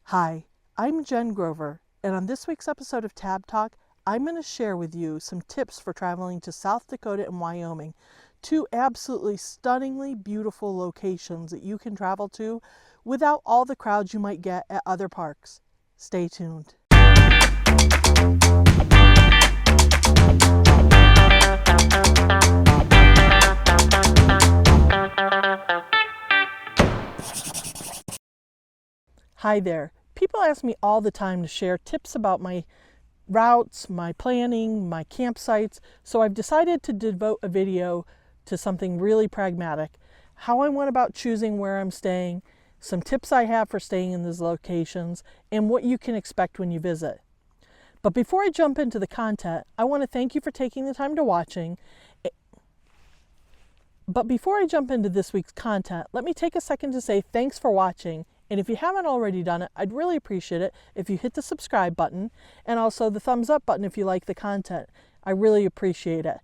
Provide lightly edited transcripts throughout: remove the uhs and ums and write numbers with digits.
Hi, I'm Jen Grover, and on this week's episode of Tab Talk, I'm going to share with you some tips for traveling to South Dakota and Wyoming, two absolutely stunningly beautiful locations that you can travel to without all the crowds you might get at other parks. Stay tuned. Hi there. People ask me all the time to share tips about my routes, my planning, my campsites, so I've decided to devote a video to something really pragmatic. How I went about choosing where I'm staying, some tips I have for staying in these locations, and what you can expect when you visit. But before I jump into the content, I want to thank you for taking the time to watching. But before I jump into this week's content, let me take a second to say thanks for watching. And if you haven't already done it, I'd really appreciate it if you hit the subscribe button and also the thumbs up button if you like the content. I really appreciate it.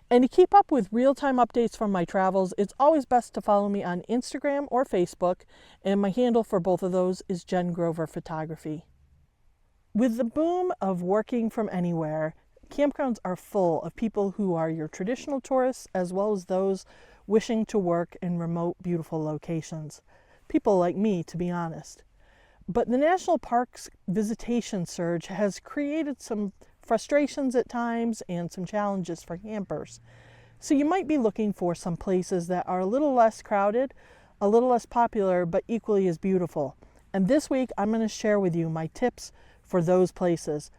And to keep up with real-time updates from my travels, it's always best to follow me on Instagram or Facebook, and my handle for both of those is Jen Grover Photography. With the boom of working from anywhere, campgrounds are full of people who are your traditional tourists as well as those wishing to work in remote, beautiful locations. People like me, to be honest. But the national parks visitation surge has created some frustrations at times and some challenges for campers. So you might be looking for some places that are a little less crowded, a little less popular, but equally as beautiful. And this week I'm going to share with you my tips for those places.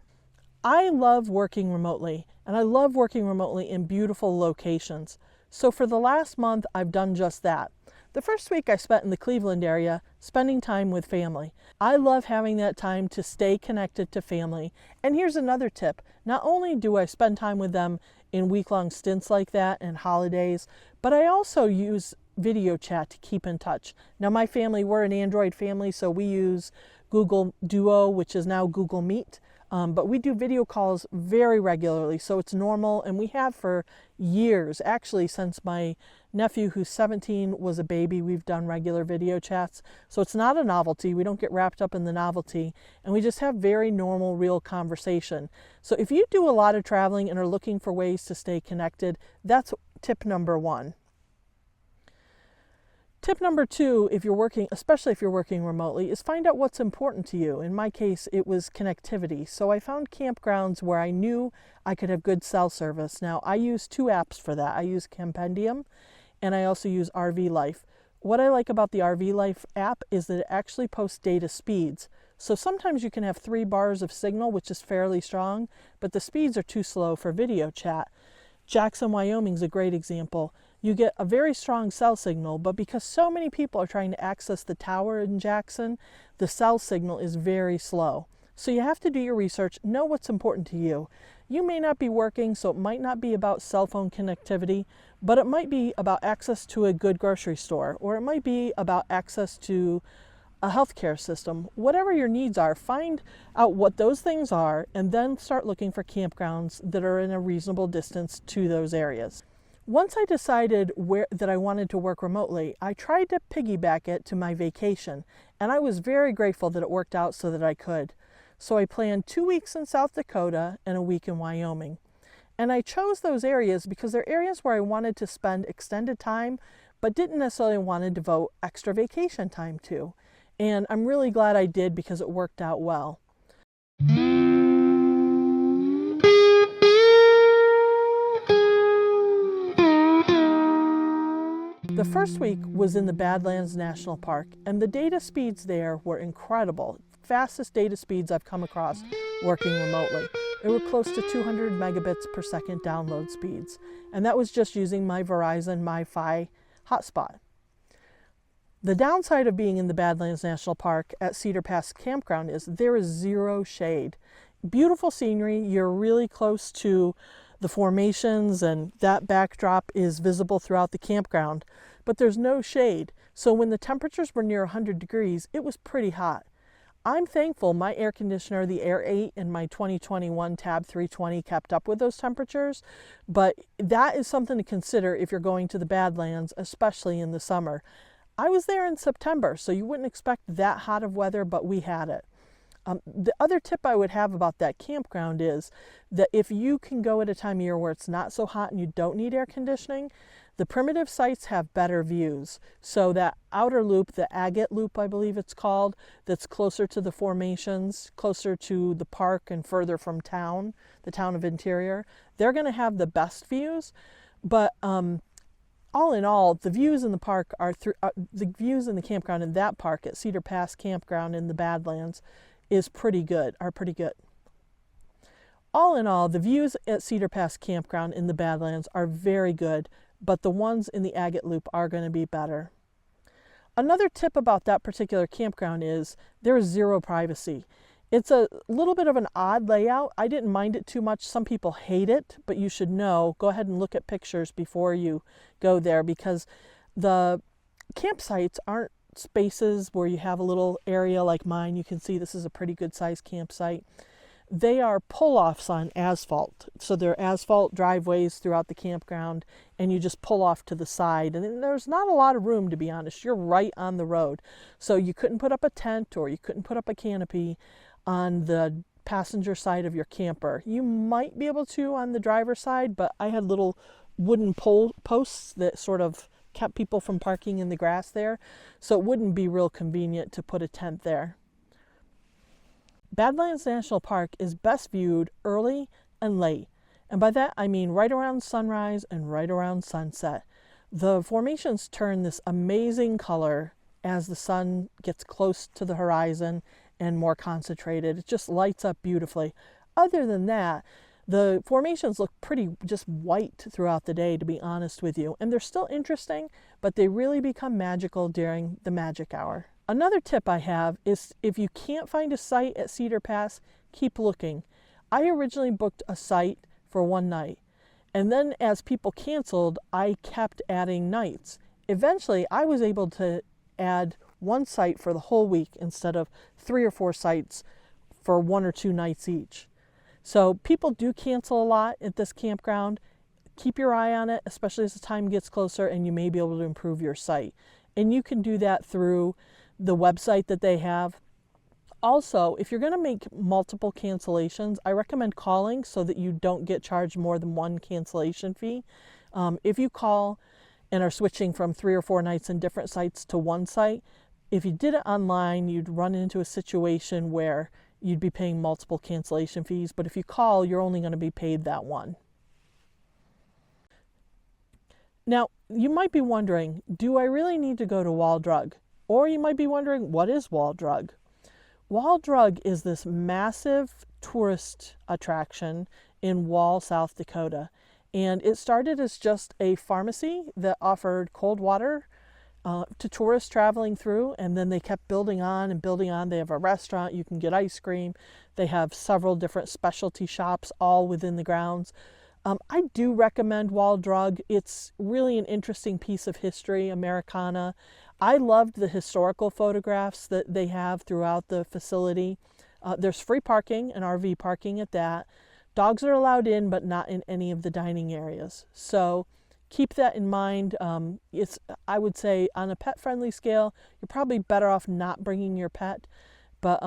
I love working remotely, and I love working remotely in beautiful locations. So for the last month, I've done just that. The first week I spent in the Cleveland area, spending time with family. I love having that time to stay connected to family. And here's another tip. Not only do I spend time with them in week-long stints like that and holidays, but I also use video chat to keep in touch. Now my family, we're an Android family, so we use Google Duo, which is now Google Meet. But we do video calls very regularly, so it's normal, and we have for years. Actually, since my nephew, who's 17, was a baby, we've done regular video chats. So it's not a novelty. We don't get wrapped up in the novelty, and we just have very normal, real conversation. So if you do a lot of traveling and are looking for ways to stay connected, that's tip number one. Tip number two, if you're working, especially if you're working remotely, is find out what's important to you. In my case, it was connectivity. So I found campgrounds where I knew I could have good cell service. Now, I use two apps for that. I use Campendium, and I also use RV Life. What I like about the RV Life app is that it actually posts data speeds. So sometimes you can have 3 bars of signal, which is fairly strong, but the speeds are too slow for video chat. Jackson, Wyoming is a great example. You get a very strong cell signal, but because so many people are trying to access the tower in Jackson, the cell signal is very slow. So you have to do your research, know what's important to you. You may not be working, so it might not be about cell phone connectivity, but it might be about access to a good grocery store, or it might be about access to a healthcare system. Whatever your needs are, find out what those things are, and then start looking for campgrounds that are in a reasonable distance to those areas. Once I decided that I wanted to work remotely, I tried to piggyback it to my vacation, and I was very grateful that it worked out so that I could. So I planned 2 weeks in South Dakota and a week in Wyoming. And I chose those areas because they're areas where I wanted to spend extended time, but didn't necessarily want to devote extra vacation time to. And I'm really glad I did because it worked out well. The first week was in the Badlands National Park, and the data speeds there were incredible. Fastest data speeds I've come across working remotely. They were close to 200 megabits per second download speeds, and that was just using my Verizon MiFi hotspot. The downside of being in the Badlands National Park at Cedar Pass Campground is there is zero shade. Beautiful scenery, you're really close to the formations, and that backdrop is visible throughout the campground, but there's no shade. So when the temperatures were near 100 degrees, it was pretty hot. I'm thankful my air conditioner, the Air 8 and my 2021 Tab 320 kept up with those temperatures, but that is something to consider if you're going to the Badlands, especially in the summer. I was there in September, so you wouldn't expect that hot of weather, but we had it. The other tip I would have about that campground is that if you can go at a time of year where it's not so hot and you don't need air conditioning, the primitive sites have better views. So that outer loop, the agate loop I believe it's called, that's closer to the formations, closer to the park and further from town, the town of Interior, they're going to have the best views. But all in all, the views in the park the views in the campground in that park at Cedar Pass Campground in the Badlands are pretty good. All in all, the views at Cedar Pass Campground in the Badlands are very good, but the ones in the agate loop are going to be better. Another tip about that particular campground is there is zero privacy. It's a little bit of an odd layout. I didn't mind it too much. Some people hate it, but you should know, go ahead and look at pictures before you go there, because the campsites aren't spaces where you have a little area like mine. You can see this is a pretty good sized campsite. They are pull-offs on asphalt. So they're asphalt driveways throughout the campground, and you just pull off to the side. And there's not a lot of room, to be honest. You're right on the road. So you couldn't put up a tent or you couldn't put up a canopy on the passenger side of your camper. You might be able to on the driver's side, but I had little wooden pole posts that sort of kept people from parking in the grass there, so it wouldn't be real convenient to put a tent there. Badlands National Park is best viewed early and late, and by that I mean right around sunrise and right around sunset. The formations turn this amazing color as the sun gets close to the horizon and more concentrated. It just lights up beautifully. Other than that, the formations look pretty just white throughout the day, to be honest with you. And they're still interesting, but they really become magical during the magic hour. Another tip I have is if you can't find a site at Cedar Pass, keep looking. I originally booked a site for one night, and then as people canceled, I kept adding nights. Eventually, I was able to add one site for the whole week instead of 3 or 4 sites for 1 or 2 nights each. So people do cancel a lot at this campground. Keep your eye on it, especially as the time gets closer, and you may be able to improve your site. And you can do that through the website that they have. Also, if you're going to make multiple cancellations, I recommend calling so that you don't get charged more than one cancellation fee. If you call and are switching from 3 or 4 nights in different sites to one site, if you did it online, you'd run into a situation where you'd be paying multiple cancellation fees, but if you call, you're only going to be paid that one. Now, you might be wondering, do I really need to go to Wall Drug? Or you might be wondering, what is Wall Drug? Wall Drug is this massive tourist attraction in Wall, South Dakota. And it started as just a pharmacy that offered cold water to tourists traveling through, and then they kept building on and building on. They have a restaurant, you can get ice cream. They have several different specialty shops all within the grounds. I do recommend Wall Drug. It's really an interesting piece of history, Americana. I loved the historical photographs that they have throughout the facility. There's free parking and RV parking at that. Dogs are allowed in, but not in any of the dining areas. So keep that in mind. I would say on a pet-friendly scale, you're probably better off not bringing your pet, but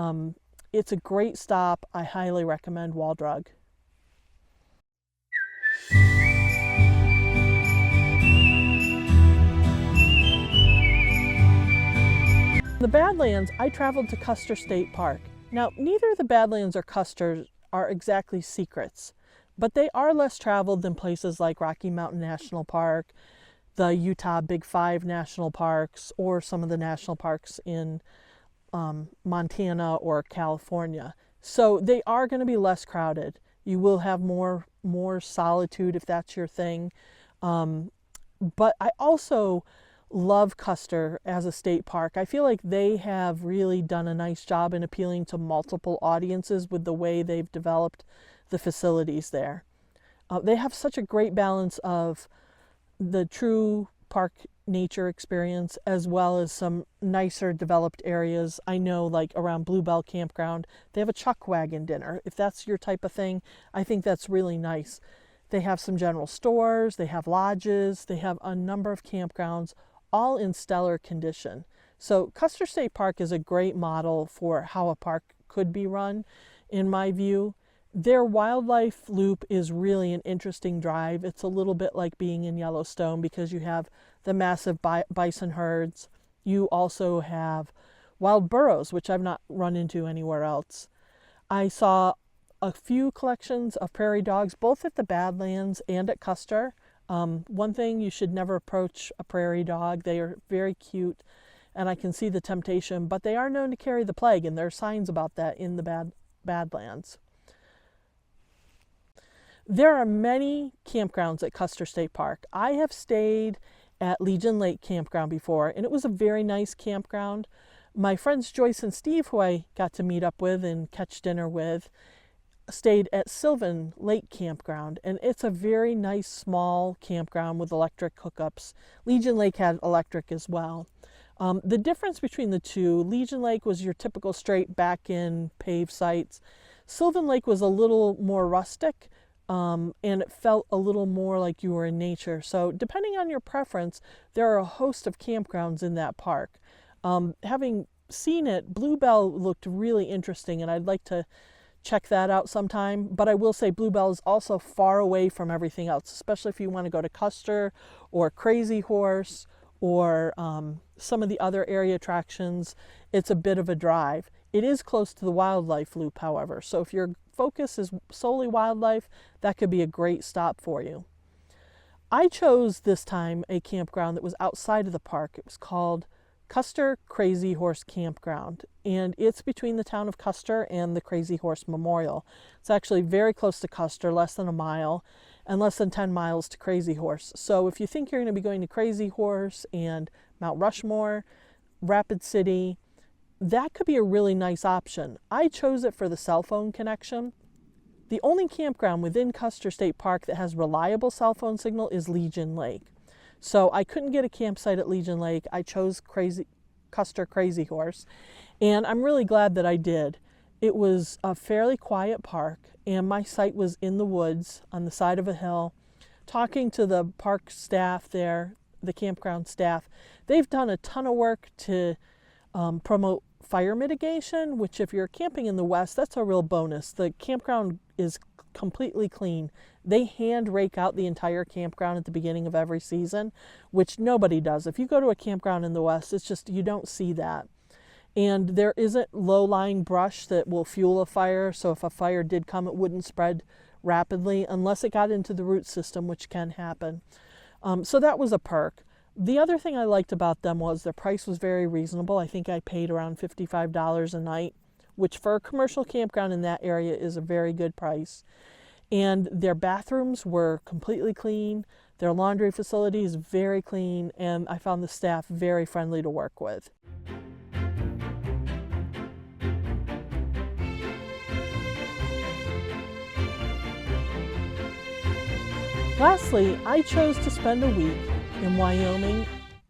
it's a great stop. I highly recommend Wall Drug. The Badlands, I traveled to Custer State Park. Now, neither the Badlands or Custer are exactly secrets, but they are less traveled than places like Rocky Mountain National Park, the Utah Big Five National Parks, or some of the national parks in Montana or California. So they are going to be less crowded. You will have more solitude if that's your thing. But I also love Custer as a state park. I feel like they have really done a nice job in appealing to multiple audiences with the way they've developed the facilities there. They have such a great balance of the true park nature experience as well as some nicer developed areas. I know, like around Bluebell Campground, they have a chuck wagon dinner. If that's your type of thing, I think that's really nice. They have some general stores, they have lodges, they have a number of campgrounds, all in stellar condition. So Custer State Park is a great model for how a park could be run, in my view. Their wildlife loop is really an interesting drive. It's a little bit like being in Yellowstone because you have the massive bison herds. You also have wild burros, which I've not run into anywhere else. I saw a few collections of prairie dogs, both at the Badlands and at Custer. One thing, you should never approach a prairie dog. They are very cute, and I can see the temptation, but they are known to carry the plague, and there are signs about that in the Badlands. There are many campgrounds at Custer State Park. I have stayed at Legion Lake Campground before, and it was a very nice campground. My friends Joyce and Steve, who I got to meet up with and catch dinner with, stayed at Sylvan Lake Campground, and it's a very nice small campground with electric hookups. Legion Lake had electric as well. The difference between the two, Legion Lake was your typical straight back-in paved sites. Sylvan Lake was a little more rustic, and it felt a little more like you were in nature. So depending on your preference, there are a host of campgrounds in that park. Having seen it, Bluebell looked really interesting, and I'd like to check that out sometime. But I will say Bluebell is also far away from everything else, especially if you want to go to Custer or Crazy Horse or some of the other area attractions. It's a bit of a drive. It is close to the wildlife loop, however, so if your focus is solely wildlife, that could be a great stop for you. I chose this time a campground that was outside of the park. It was called Custer Crazy Horse Campground, and it's between the town of Custer and the Crazy Horse Memorial. It's actually very close to Custer, less than a mile, and less than 10 miles to Crazy Horse. So if you think you're going to be going to Crazy Horse and Mount Rushmore, Rapid City, that could be a really nice option. I chose it for the cell phone connection. The only campground within Custer State Park that has reliable cell phone signal is Legion Lake. So I couldn't get a campsite at Legion Lake. I chose Custer Crazy Horse, and I'm really glad that I did. It was a fairly quiet park, and my site was in the woods on the side of a hill. Talking to the park staff there, the campground staff, they've done a ton of work to promote fire mitigation, which if you're camping in the West, that's a real bonus. The campground is completely clean. They hand rake out the entire campground at the beginning of every season, which nobody does. If you go to a campground in the West, it's just, you don't see that. And there isn't low-lying brush that will fuel a fire, so if a fire did come, it wouldn't spread rapidly unless it got into the root system, which can happen. So that was a perk. The other thing I liked about them was their price was very reasonable. I think I paid around $55 a night, which for a commercial campground in that area is a very good price. And their bathrooms were completely clean. Their laundry facility is very clean, and I found the staff very friendly to work with. Lastly, I chose to spend a week in Wyoming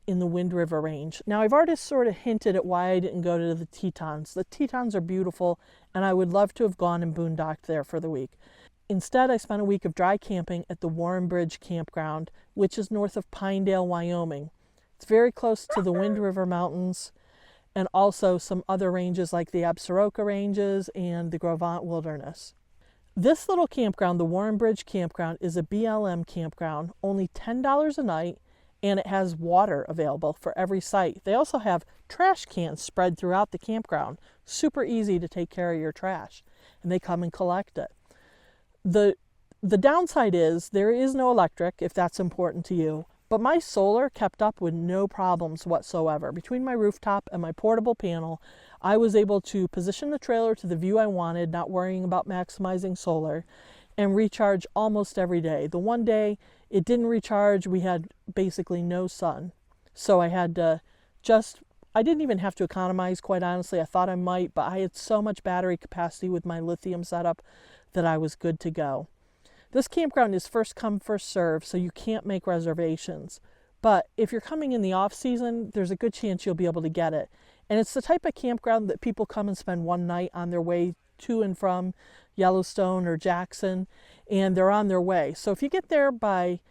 in the Wind River Range. Now, I've already sort of hinted at why I didn't go to the Tetons. The Tetons are beautiful, and I would love to have gone and boondocked there for the week. Instead, I spent a week of dry camping at the Bridge Campground, which is north of Pinedale, Wyoming. It's very close to the Wind River Mountains and also some other ranges like the Absaroka Ranges and the Grovant Wilderness. This little campground, the Bridge Campground, is a BLM campground, only $10 a night, and it has water available for every site. They also have trash cans spread throughout the campground. Super easy to take care of your trash, and they come and collect it. The downside is there is no electric, if that's important to you, but my solar kept up with no problems whatsoever. Between my rooftop and my portable panel, I was able to position the trailer to the view I wanted, not worrying about maximizing solar, and recharge almost every day. The one day it didn't recharge, we had basically no sun. So I had to I didn't even have to economize, quite honestly. I thought I might, but I had so much battery capacity with my lithium setup that I was good to go. This campground is first come, first serve, so you can't make reservations. But if you're coming in the off season, there's a good chance you'll be able to get it. And it's the type of campground that people come and spend one night on their way to and from Yellowstone or Jackson, and they're on their way. So if you get there by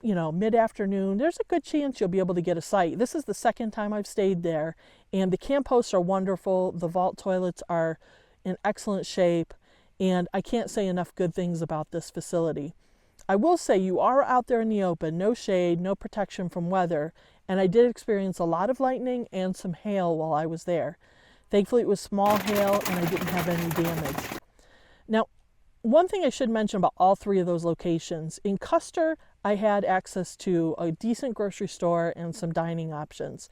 mid-afternoon, there's a good chance you'll be able to get a site. This is the second time I've stayed there, and the camp hosts are wonderful. The vault toilets are in excellent shape, and I can't say enough good things about this facility. I will say you are out there in the open, no shade, no protection from weather, and I did experience a lot of lightning and some hail while I was there. Thankfully, it was small hail, and I didn't have any damage. Now, one thing I should mention about all three of those locations, in Custer, I had access to a decent grocery store and some dining options.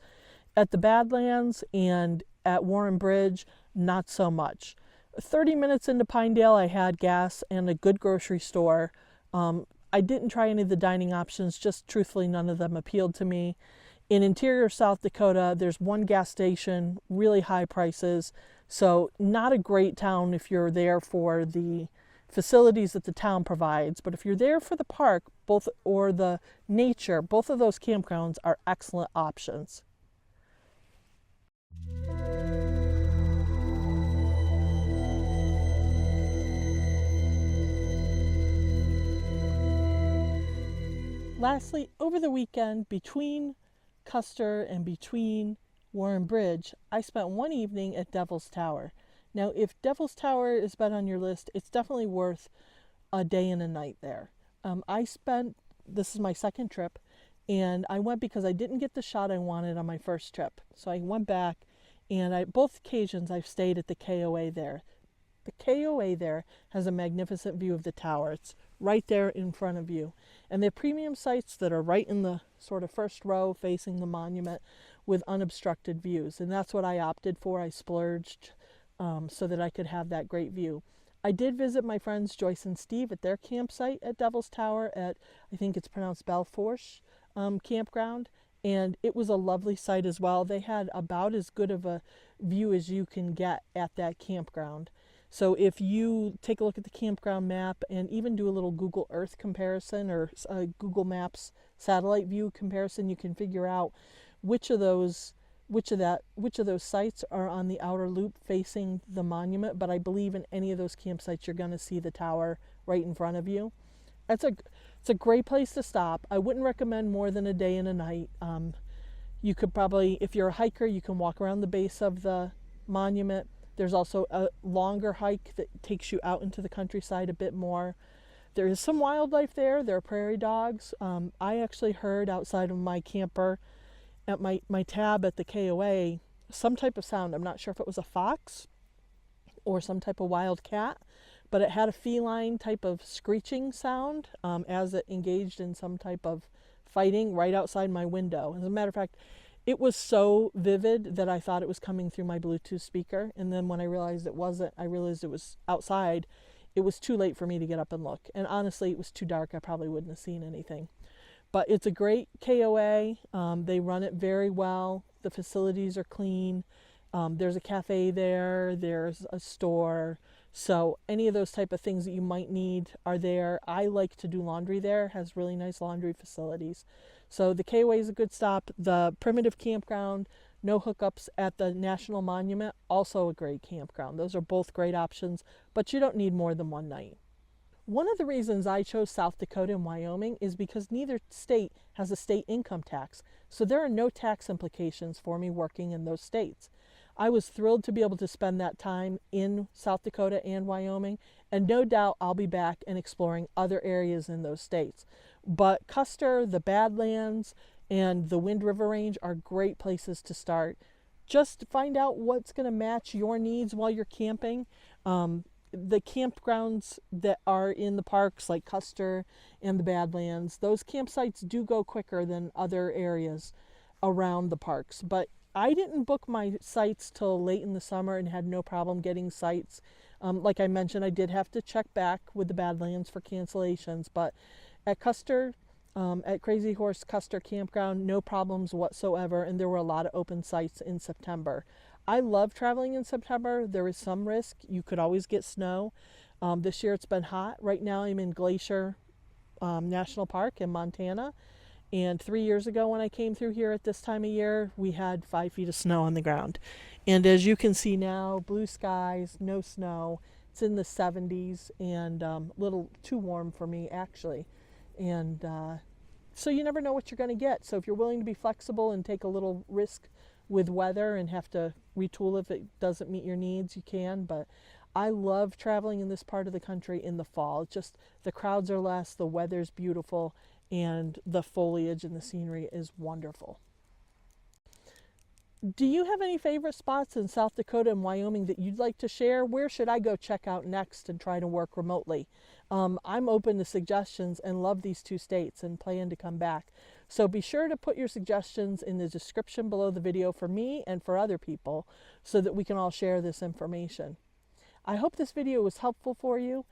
At the Badlands and at Warren Bridge, not so much. 30 minutes into Pinedale, I had gas and a good grocery store. I didn't try any of the dining options, just truthfully, none of them appealed to me. In interior South Dakota, there's one gas station, really high prices, so not a great town if you're there for the facilities that the town provides, but if you're there for the park, or the nature, both of those campgrounds are excellent options. Lastly, over the weekend, between Custer and between Warren Bridge, I spent one evening at Devil's Tower. Now, if Devil's Tower has been on your list, it's definitely worth a day and a night there. This is my second trip, and I went because I didn't get the shot I wanted on my first trip. So I went back, and both occasions I've stayed at the KOA there. The KOA there has a magnificent view of the tower. It's right there in front of you. And they're premium sites that are right in the sort of first row facing the monument with unobstructed views. And that's what I opted for. I splurged so that I could have that great view. I did visit my friends Joyce and Steve at their campsite at Devil's Tower at, I think it's pronounced Belforche Campground. And it was a lovely site as well. They had about as good of a view as you can get at that campground. So if you take a look at the campground map and even do a little Google Earth comparison or Google Maps satellite view comparison, you can figure out which of those sites are on the outer loop facing the monument. But I believe in any of those campsites, you're going to see the tower right in front of you. It's a great place to stop. I wouldn't recommend more than a day and a night. You could probably, if you're a hiker, you can walk around the base of the monument. There's also a longer hike that takes you out into the countryside a bit more. There is some wildlife there. There are prairie dogs. I actually heard outside of my camper at my tab at the KOA some type of sound. I'm not sure if it was a fox or some type of wild cat, but it had a feline type of screeching sound as it engaged in some type of fighting right outside my window. As a matter of fact, it was so vivid that I thought it was coming through my Bluetooth speaker. And then when I realized it wasn't, I realized it was outside. It was too late for me to get up and look. And honestly, it was too dark. I probably wouldn't have seen anything. But it's a great KOA. They run it very well. The facilities are clean. There's a cafe there. There's a store. So any of those type of things that you might need are there. I like to do laundry there. It has really nice laundry facilities. So the KOA is a good stop. The Primitive Campground, no hookups at the National Monument, also a great campground. Those are both great options, but you don't need more than one night. One of the reasons I chose South Dakota and Wyoming is because neither state has a state income tax. So there are no tax implications for me working in those states. I was thrilled to be able to spend that time in South Dakota and Wyoming, and no doubt I'll be back and exploring other areas in those states. But Custer, the Badlands, and the Wind River Range are great places to start. Just find out what's going to match your needs while you're camping. The campgrounds that are in the parks like Custer and the Badlands, those campsites do go quicker than other areas around the parks. But I didn't book my sites till late in the summer and had no problem getting sites. Like I mentioned, I did have to check back with the Badlands for cancellations, but at Custer, at Crazy Horse Custer Campground, no problems whatsoever, and there were a lot of open sites in September. I love traveling in September. There is some risk. You could always get snow. This year it's been hot. Right now I'm in Glacier National Park in Montana. And 3 years ago when I came through here at this time of year, we had 5 feet of snow on the ground. And as you can see now, blue skies, no snow. It's in the 70s and a little too warm for me actually. And So you never know what you're going to get. So if you're willing to be flexible and take a little risk with weather and have to retool if it doesn't meet your needs, you can. But I love traveling in this part of the country in the fall. Just the crowds are less, the weather's beautiful, and the foliage and the scenery is wonderful. Do you have any favorite spots in South Dakota and Wyoming that you'd like to share? Where should I go check out next and try to work remotely? I'm open to suggestions and love these two states and plan to come back. So be sure to put your suggestions in the description below the video for me and for other people so that we can all share this information. I hope this video was helpful for you.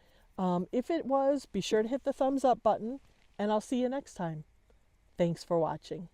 If it was, be sure to hit the thumbs up button, and I'll see you next time. Thanks for watching.